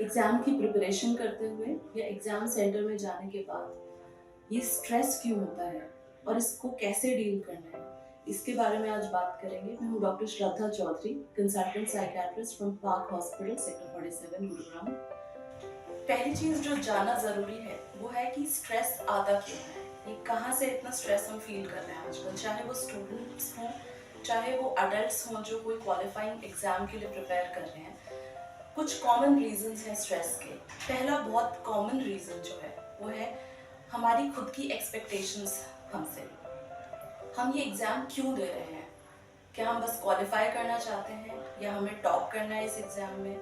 Exam की preparation करते हुए या एग्ज़ाम सेंटर में जाने के बाद ये स्ट्रेस क्यों होता है और इसको कैसे डील करना है, इसके बारे में आज बात करेंगे। मैं हूँ doctor Shraddha Chaudhary, consultant psychiatrist from Park Hospital, sector 47, Gurugram. पहली चीज़ जो जानना ज़रूरी है वो है कि स्ट्रेस आता क्यों है, ये कहाँ से इतना स्ट्रेस हम फील कर रहे हैं आजकल, चाहे वो स्टूडेंट्स हों, चाहे वो अडल्ट्स हों जो कोई क्वालिफाइंग एग्ज़ाम के लिए प्रिपेयर कर रहे हैं। कुछ कॉमन रीजंस हैं स्ट्रेस के। पहला बहुत कॉमन रीजन जो है वो है हमारी खुद की एक्सपेक्टेशंस हमसे। हम ये एग्ज़ाम क्यों दे रहे हैं? क्या हम बस क्वालिफाई करना चाहते हैं या हमें टॉप करना है इस एग्ज़ाम में?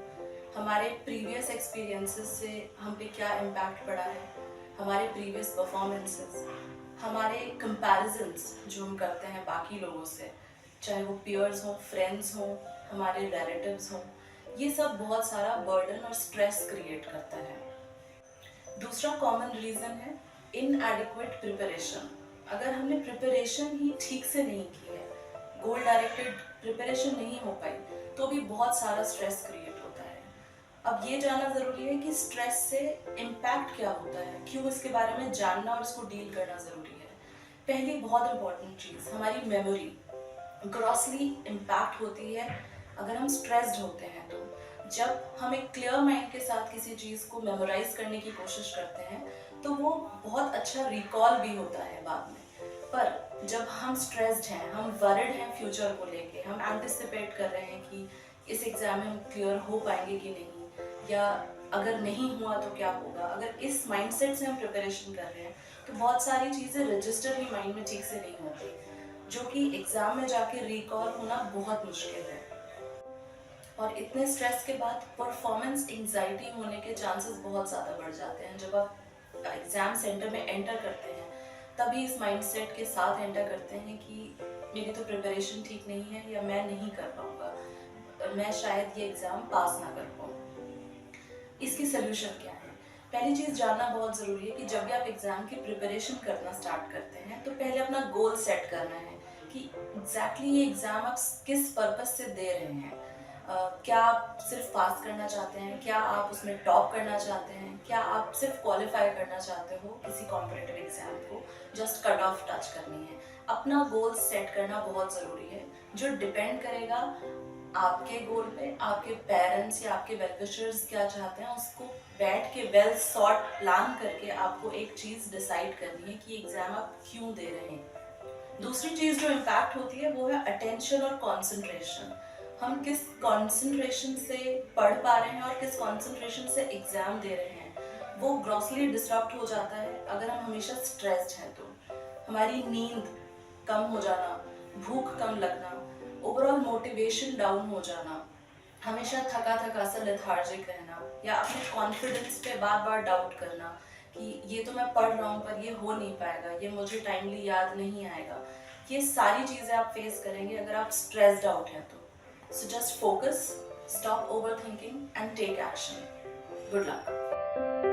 हमारे प्रीवियस एक्सपीरियंसेस से हम पे क्या इम्पैक्ट पड़ा है, हमारे प्रीवियस परफॉर्मेंसेस, हमारे कंपैरिजन्स जो हम करते हैं बाकी लोगों से, चाहे वो पीयर्स हों, फ्रेंड्स हों, हमारे रिलेटिव्स हों, ये सब बहुत सारा बर्डन और स्ट्रेस क्रिएट करता है। दूसरा कॉमन रीज़न है इनएडिक्वेट प्रिपरेशन। अगर हमने प्रिपरेशन ही ठीक से नहीं की है, गोल डायरेक्टेड प्रिपरेशन नहीं हो पाई, तो भी बहुत सारा स्ट्रेस क्रिएट होता है। अब ये जानना ज़रूरी है कि स्ट्रेस से इम्पैक्ट क्या होता है, क्यों, इसके बारे में जानना और इसको डील करना ज़रूरी है। पहली बहुत इंपॉर्टेंट चीज़, हमारी मेमोरी ग्रॉसली इम्पैक्ट होती है अगर हम स्ट्रेस्ड होते हैं। तो जब हम एक क्लियर माइंड के साथ किसी चीज़ को मेमोराइज करने की कोशिश करते हैं तो वो बहुत अच्छा रिकॉल भी होता है बाद में। पर जब हम स्ट्रेस्ड हैं, हम वरिड हैं फ्यूचर को लेके, हम एंटिसिपेट कर रहे हैं कि इस एग्ज़ाम में हम क्लियर हो पाएंगे कि नहीं, या अगर नहीं हुआ तो क्या होगा, अगर इस माइंडसेट से हम प्रिपरेशन कर रहे हैं तो बहुत सारी चीज़ें रजिस्टर ही माइंड में ठीक से नहीं होती, जो कि एग्ज़ाम में जाके रिकॉल होना बहुत मुश्किल है। और इतने स्ट्रेस के बाद परफॉर्मेंस एंजाइटी होने के चांसेस बहुत ज़्यादा बढ़ जाते हैं। जब आप एग्ज़ाम सेंटर में एंटर करते हैं तभी इस माइंडसेट के साथ एंटर करते हैं कि मेरी तो प्रिपरेशन ठीक नहीं है या मैं नहीं कर पाऊँगा, मैं शायद ये एग्ज़ाम पास ना कर पाऊँ। इसकी सोल्यूशन क्या है? पहली चीज़ जानना बहुत ज़रूरी है कि जब भी आप एग्ज़ाम की प्रिपरेशन करना स्टार्ट करते हैं तो पहले अपना गोल सेट करना है कि एग्जैक्टली ये एग्ज़ाम आप किस पर्पस से दे रहे हैं। क्या आप सिर्फ पास करना चाहते हैं, क्या आप उसमें टॉप करना चाहते हैं, क्या आप सिर्फ क्वालिफाई करना चाहते हो किसी कॉम्पिटिटिव एग्ज़ाम को, जस्ट कट ऑफ टच करनी है। अपना गोल सेट करना बहुत ज़रूरी है, जो डिपेंड करेगा आपके गोल पे, आपके पेरेंट्स या आपके वेल विशर्स क्या चाहते हैं, उसको बैठ के वेल सॉर्ट प्लान करके आपको एक चीज़ डिसाइड करनी है कि एग्ज़ाम आप क्यों दे रहे हैं। दूसरी चीज़ जो इम्पैक्ट होती है वो है अटेंशन और कॉन्सेंट्रेशन। हम किस कॉन्सेंट्रेशन से पढ़ पा रहे हैं और किस कॉन्सेंट्रेशन से एग्ज़ाम दे रहे हैं, वो ग्रॉसली डिस्टर्ब हो जाता है अगर हम हमेशा स्ट्रेस्ड हैं। तो हमारी नींद कम हो जाना, भूख कम लगना, ओवरऑल मोटिवेशन डाउन हो जाना, हमेशा थका थका सा लेथार्जिक रहना, या अपने कॉन्फिडेंस पे बार बार डाउट करना कि ये तो मैं पढ़ रहा हूँ पर ये हो नहीं पाएगा, ये मुझे टाइमली याद नहीं आएगा। ये सारी चीज़ें आप फेस करेंगे अगर आप स्ट्रेस्ड आउट हैं तो। So just focus, stop overthinking and take action. Good luck.